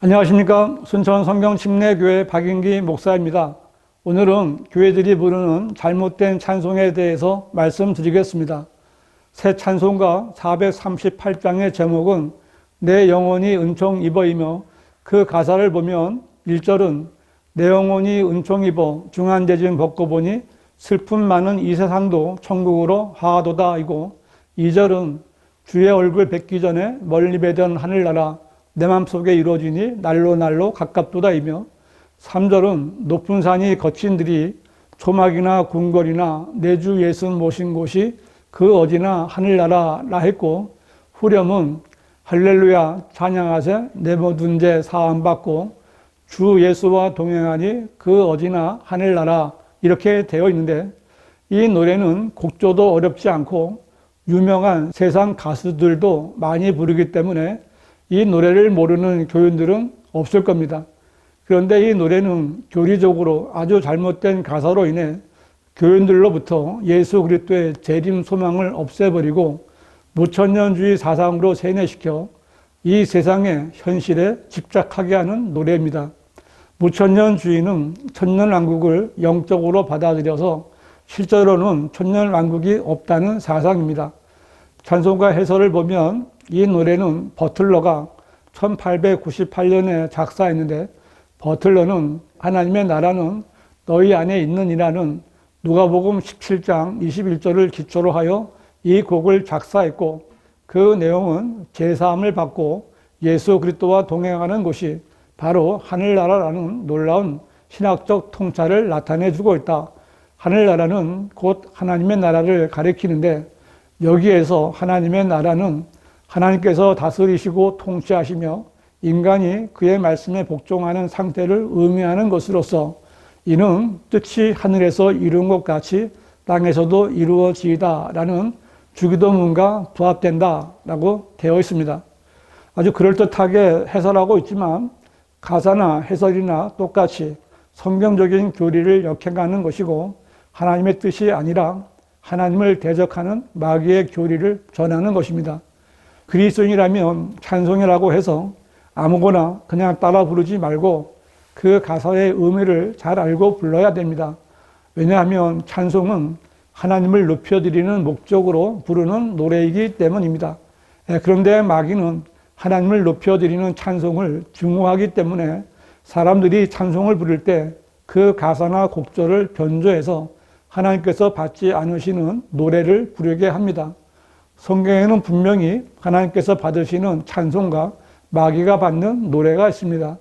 안녕하십니까. 순천 성경침례교회 박인기 목사입니다. 오늘은 교회들이 부르는 잘못된 찬송에 대해서 말씀드리겠습니다. 새 찬송가 438장의 제목은 내 영혼이 은총 입어이며, 그 가사를 보면 1절은 내 영혼이 은총 입어 중한대진 벗고 보니 슬픔 많은 이 세상도 천국으로 하도다 이고, 2절은 주의 얼굴 뵙기 전에 멀리 배던 하늘나라 내 맘속에 이루어지니 날로 날로 가깝도다이며, 3절은 높은 산이 거친 들이 초막이나 궁궐이나 내 주 예수 모신 곳이 그 어디나 하늘나라라 했고, 후렴은 할렐루야 찬양하세 내 모든 죄 사함받고 주 예수와 동행하니 그 어디나 하늘나라 이렇게 되어 있는데, 이 노래는 곡조도 어렵지 않고 유명한 세상 가수들도 많이 부르기 때문에 이 노래를 모르는 교인들은 없을 겁니다. 그런데 이 노래는 교리적으로 아주 잘못된 가사로 인해 교인들로부터 예수 그리스도의 재림 소망을 없애버리고 무천년주의 사상으로 세뇌시켜 이 세상의 현실에 집착하게 하는 노래입니다. 무천년주의는 천년왕국을 영적으로 받아들여서 실제로는 천년왕국이 없다는 사상입니다. 찬송가 해설을 보면 이 노래는 버틀러가 1898년에 작사했는데, 버틀러는 하나님의 나라는 너희 안에 있느니라는 누가복음 17장 21절을 기초로 하여 이 곡을 작사했고, 그 내용은 제사함을 받고 예수 그리스도와 동행하는 곳이 바로 하늘나라라는 놀라운 신학적 통찰을 나타내주고 있다. 하늘나라는 곧 하나님의 나라를 가리키는데, 여기에서 하나님의 나라는 하나님께서 다스리시고 통치하시며 인간이 그의 말씀에 복종하는 상태를 의미하는 것으로서, 이는 뜻이 하늘에서 이룬 것 같이 땅에서도 이루어지이다라는 주기도문과 부합된다라고 되어 있습니다. 아주 그럴듯하게 해설하고 있지만 가사나 해설이나 똑같이 성경적인 교리를 역행하는 것이고, 하나님의 뜻이 아니라 하나님을 대적하는 마귀의 교리를 전하는 것입니다. 그리스도인이라면 찬송이라고 해서 아무거나 그냥 따라 부르지 말고 그 가사의 의미를 잘 알고 불러야 됩니다. 왜냐하면 찬송은 하나님을 높여드리는 목적으로 부르는 노래이기 때문입니다. 그런데 마귀는 하나님을 높여드리는 찬송을 증오하기 때문에 사람들이 찬송을 부를 때 그 가사나 곡조를 변조해서 하나님께서 받지 않으시는 노래를 부르게 합니다. 성경에는 분명히 하나님께서 받으시는 찬송과 마귀가 받는 노래가 있습니다.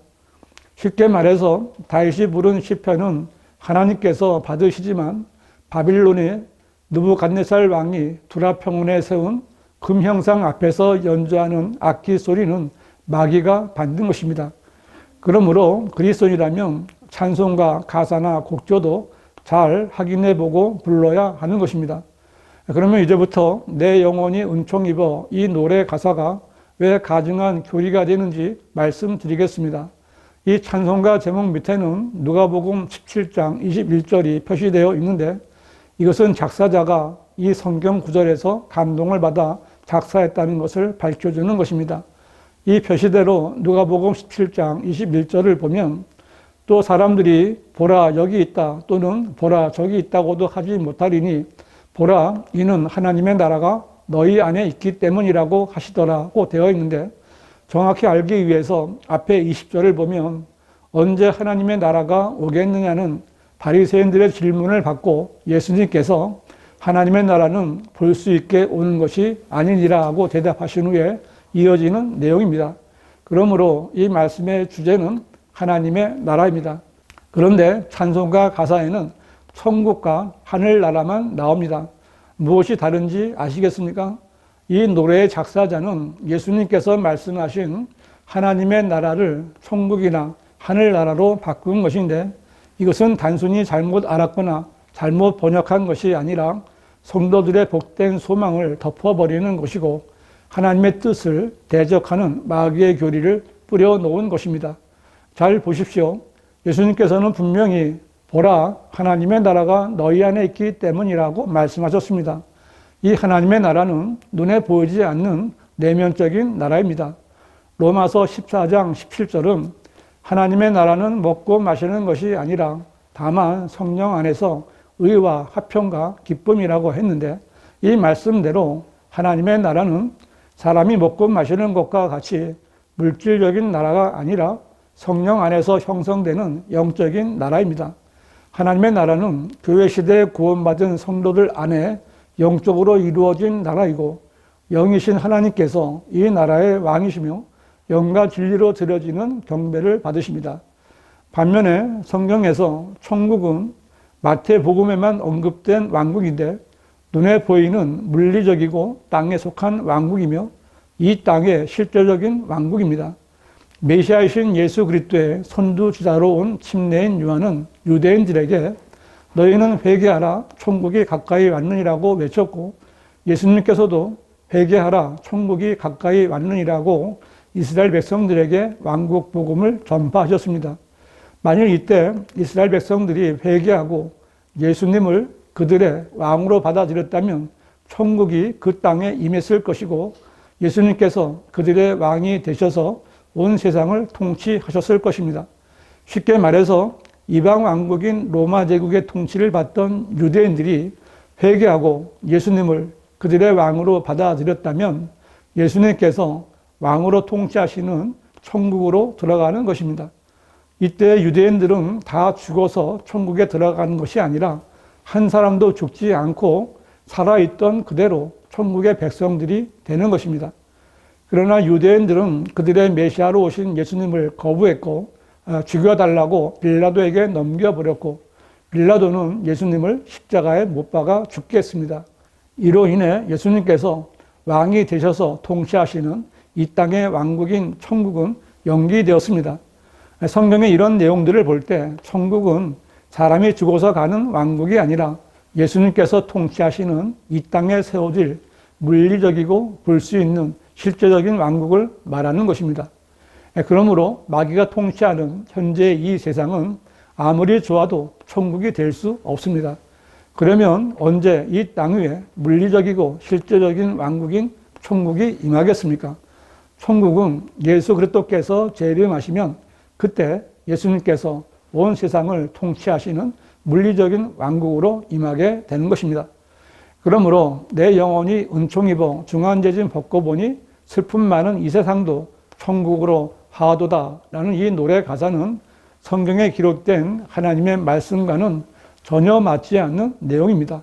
쉽게 말해서 다윗이 부른 시편은 하나님께서 받으시지만, 바빌론의 느부갓네살 왕이 두라평원에 세운 금형상 앞에서 연주하는 악기 소리는 마귀가 받는 것입니다. 그러므로 그리스도인이라면 찬송가 가사나 곡조도 잘 확인해보고 불러야 하는 것입니다. 그러면 이제부터 내 영혼이 은총 입어 이 노래 가사가 왜 가증한 교리가 되는지 말씀드리겠습니다. 이 찬송가 제목 밑에는 누가복음 17장 21절이 표시되어 있는데, 이것은 작사자가 이 성경 구절에서 감동을 받아 작사했다는 것을 밝혀주는 것입니다. 이 표시대로 누가복음 17장 21절을 보면, 또 사람들이 보라 여기 있다 또는 보라 저기 있다고도 하지 못하리니 보라 이는 하나님의 나라가 너희 안에 있기 때문이라고 하시더라고 되어 있는데, 정확히 알기 위해서 앞에 20절을 보면 언제 하나님의 나라가 오겠느냐는 바리새인들의 질문을 받고 예수님께서 하나님의 나라는 볼 수 있게 오는 것이 아니니라 하고 대답하신 후에 이어지는 내용입니다. 그러므로 이 말씀의 주제는 하나님의 나라입니다. 그런데 찬송가 가사에는 천국과 하늘나라만 나옵니다. 무엇이 다른지 아시겠습니까? 이 노래의 작사자는 예수님께서 말씀하신 하나님의 나라를 천국이나 하늘나라로 바꾼 것인데, 이것은 단순히 잘못 알았거나 잘못 번역한 것이 아니라 성도들의 복된 소망을 덮어버리는 것이고 하나님의 뜻을 대적하는 마귀의 교리를 뿌려놓은 것입니다. 잘 보십시오. 예수님께서는 분명히 보라 하나님의 나라가 너희 안에 있기 때문이라고 말씀하셨습니다. 이 하나님의 나라는 눈에 보이지 않는 내면적인 나라입니다. 로마서 14장 17절은 하나님의 나라는 먹고 마시는 것이 아니라 다만 성령 안에서 의와 화평과 기쁨이라고 했는데, 이 말씀대로 하나님의 나라는 사람이 먹고 마시는 것과 같이 물질적인 나라가 아니라 성령 안에서 형성되는 영적인 나라입니다. 하나님의 나라는 교회 시대에 구원받은 성도들 안에 영적으로 이루어진 나라이고, 영이신 하나님께서 이 나라의 왕이시며 영과 진리로 드려지는 경배를 받으십니다. 반면에 성경에서 천국은 마태복음에만 언급된 왕국인데, 눈에 보이는 물리적이고 땅에 속한 왕국이며 이 땅의 실제적인 왕국입니다. 메시아이신 예수 그리스도의 선두주자로 온 침례인 요한은 유대인들에게 너희는 회개하라 천국이 가까이 왔느니라고 외쳤고, 예수님께서도 회개하라 천국이 가까이 왔느니라고 이스라엘 백성들에게 왕국 복음을 전파하셨습니다. 만일 이때 이스라엘 백성들이 회개하고 예수님을 그들의 왕으로 받아들였다면 천국이 그 땅에 임했을 것이고, 예수님께서 그들의 왕이 되셔서 온 세상을 통치하셨을 것입니다. 쉽게 말해서 이방 왕국인 로마 제국의 통치를 받던 유대인들이 회개하고 예수님을 그들의 왕으로 받아들였다면 예수님께서 왕으로 통치하시는 천국으로 들어가는 것입니다. 이때 유대인들은 다 죽어서 천국에 들어가는 것이 아니라 한 사람도 죽지 않고 살아있던 그대로 천국의 백성들이 되는 것입니다. 그러나 유대인들은 그들의 메시아로 오신 예수님을 거부했고 죽여달라고 빌라도에게 넘겨버렸고, 빌라도는 예수님을 십자가에 못 박아 죽게 했습니다. 이로 인해 예수님께서 왕이 되셔서 통치하시는 이 땅의 왕국인 천국은 연기되었습니다. 성경의 이런 내용들을 볼 때 천국은 사람이 죽어서 가는 왕국이 아니라 예수님께서 통치하시는 이 땅에 세워질 물리적이고 볼 수 있는 실제적인 왕국을 말하는 것입니다. 그러므로 마귀가 통치하는 현재 이 세상은 아무리 좋아도 천국이 될 수 없습니다. 그러면 언제 이 땅 위에 물리적이고 실제적인 왕국인 천국이 임하겠습니까? 천국은 예수 그리스도께서 재림하시면 그때 예수님께서 온 세상을 통치하시는 물리적인 왕국으로 임하게 되는 것입니다. 그러므로 내 영혼이 은총 입어 중한죄짐 벗고 보니 슬픔 많은 이 세상도 천국으로 하도다 라는 이 노래 가사는 성경에 기록된 하나님의 말씀과는 전혀 맞지 않는 내용입니다.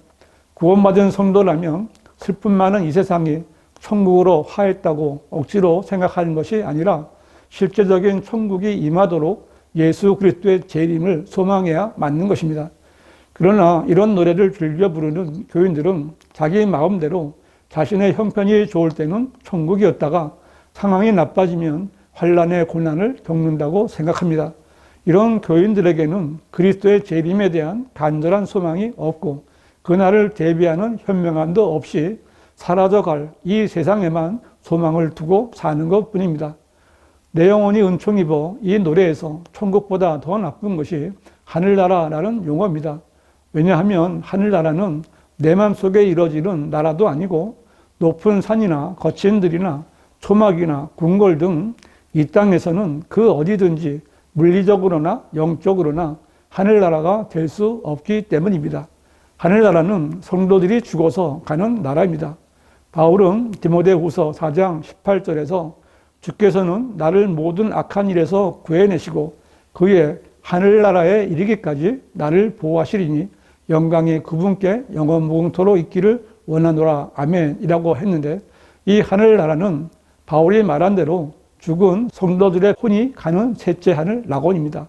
구원받은 성도라면 슬픔 많은 이 세상이 천국으로 화했다고 억지로 생각하는 것이 아니라 실제적인 천국이 임하도록 예수 그리스도의 재림을 소망해야 맞는 것입니다. 그러나 이런 노래를 즐겨 부르는 교인들은 자기 마음대로 자신의 형편이 좋을 때는 천국이었다가 상황이 나빠지면 환난의 고난을 겪는다고 생각합니다. 이런 교인들에게는 그리스도의 재림에 대한 간절한 소망이 없고 그날을 대비하는 현명함도 없이 사라져갈 이 세상에만 소망을 두고 사는 것뿐입니다. 내 영혼이 은총 입어 이 노래에서 천국보다 더 나쁜 것이 하늘나라라는 용어입니다. 왜냐하면 하늘나라는 내 마음속에 이루어지는 나라도 아니고 높은 산이나 거친 들이나 초막이나 궁궐 등 이 땅에서는 그 어디든지 물리적으로나 영적으로나 하늘나라가 될 수 없기 때문입니다. 하늘나라는 성도들이 죽어서 가는 나라입니다. 바울은 디모데후서 4장 18절에서 주께서는 나를 모든 악한 일에서 구해내시고 그의 하늘나라에 이르기까지 나를 보호하시리니 영광이 그분께 영원무궁토록 있기를 원하노라 아멘이라고 했는데, 이 하늘나라는 바울이 말한 대로 죽은 성도들의 혼이 가는 셋째 하늘 낙원입니다.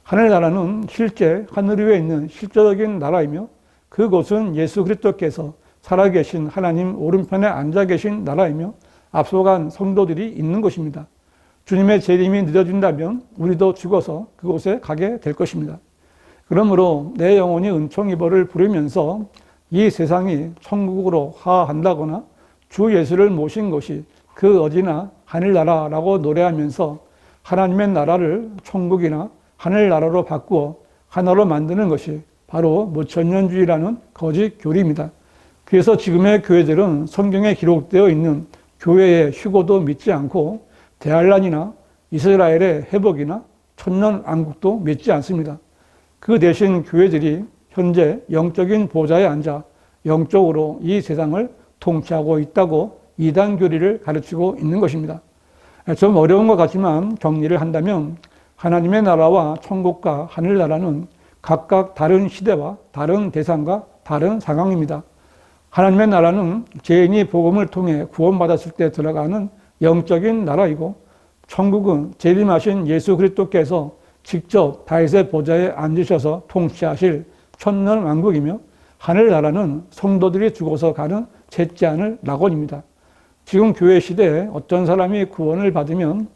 하늘나라는 실제 하늘 위에 있는 실제적인 나라이며 그곳은 예수 그리스도께서 살아계신 하나님 오른편에 앉아 계신 나라이며 앞서간 성도들이 있는 것입니다. 주님의 재림이 늦어진다면 우리도 죽어서 그곳에 가게 될 것입니다. 그러므로 내 영혼이 은총이보를 부르면서 이 세상이 천국으로 화한다거나 주 예수를 모신 것이 그 어디나 하늘나라라고 노래하면서 하나님의 나라를 천국이나 하늘나라로 바꾸어 하나로 만드는 것이 바로 무천년주의라는 거짓 교리입니다. 그래서 지금의 교회들은 성경에 기록되어 있는 교회의 휴고도 믿지 않고 대환란이나 이스라엘의 회복이나 천년왕국도 믿지 않습니다. 그 대신 교회들이 현재 영적인 보좌에 앉아 영적으로 이 세상을 통치하고 있다고 이단 교리를 가르치고 있는 것입니다. 좀 어려운 것 같지만 정리를 한다면 하나님의 나라와 천국과 하늘나라는 각각 다른 시대와 다른 대상과 다른 상황입니다. 하나님의 나라는 죄인이 복음을 통해 구원받았을 때 들어가는 영적인 나라이고, 천국은 재림하신 예수 그리스도께서 직접 다윗의 보좌에 앉으셔서 통치하실 천년왕국이며, 하늘나라는 성도들이 죽어서 가는 셋째 하늘 낙원입니다. 지금 교회 시대에 어떤 사람이 구원을 받으면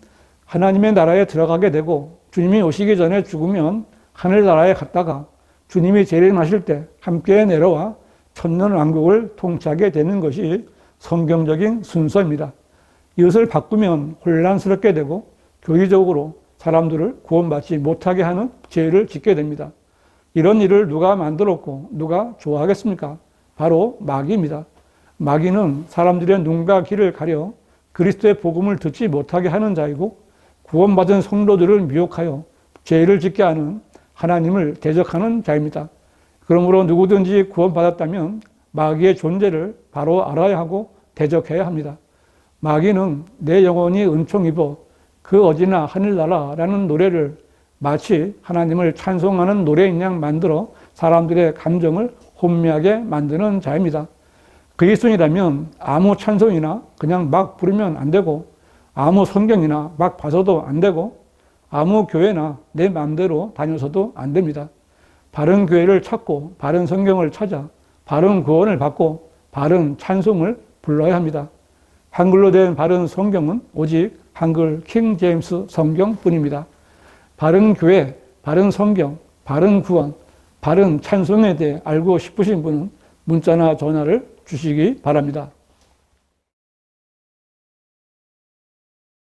하나님의 나라에 들어가게 되고, 주님이 오시기 전에 죽으면 하늘나라에 갔다가 주님이 재림하실 때 함께 내려와 천년왕국을 통치하게 되는 것이 성경적인 순서입니다. 이것을 바꾸면 혼란스럽게 되고 교리적으로 사람들을 구원받지 못하게 하는 죄를 짓게 됩니다. 이런 일을 누가 만들었고 누가 좋아하겠습니까? 바로 마귀입니다. 마귀는 사람들의 눈과 귀를 가려 그리스도의 복음을 듣지 못하게 하는 자이고, 구원받은 성도들을 미혹하여 죄를 짓게 하는 하나님을 대적하는 자입니다. 그러므로 누구든지 구원받았다면 마귀의 존재를 바로 알아야 하고 대적해야 합니다. 마귀는 내 영혼이 은총 입어 그 어디나 하늘나라라는 노래를 마치 하나님을 찬송하는 노래인 양 만들어 사람들의 감정을 혼미하게 만드는 자입니다. 그리스도인이라면 아무 찬송이나 그냥 막 부르면 안 되고, 아무 성경이나 막 봐서도 안 되고, 아무 교회나 내 마음대로 다녀서도 안 됩니다. 바른 교회를 찾고 바른 성경을 찾아 바른 구원을 받고 바른 찬송을 불러야 합니다. 한글로 된 바른 성경은 오직 한글 킹 제임스 성경뿐입니다. 바른 교회, 바른 성경, 바른 구원, 바른 찬송에 대해 알고 싶으신 분은 문자나 전화를 주시기 바랍니다.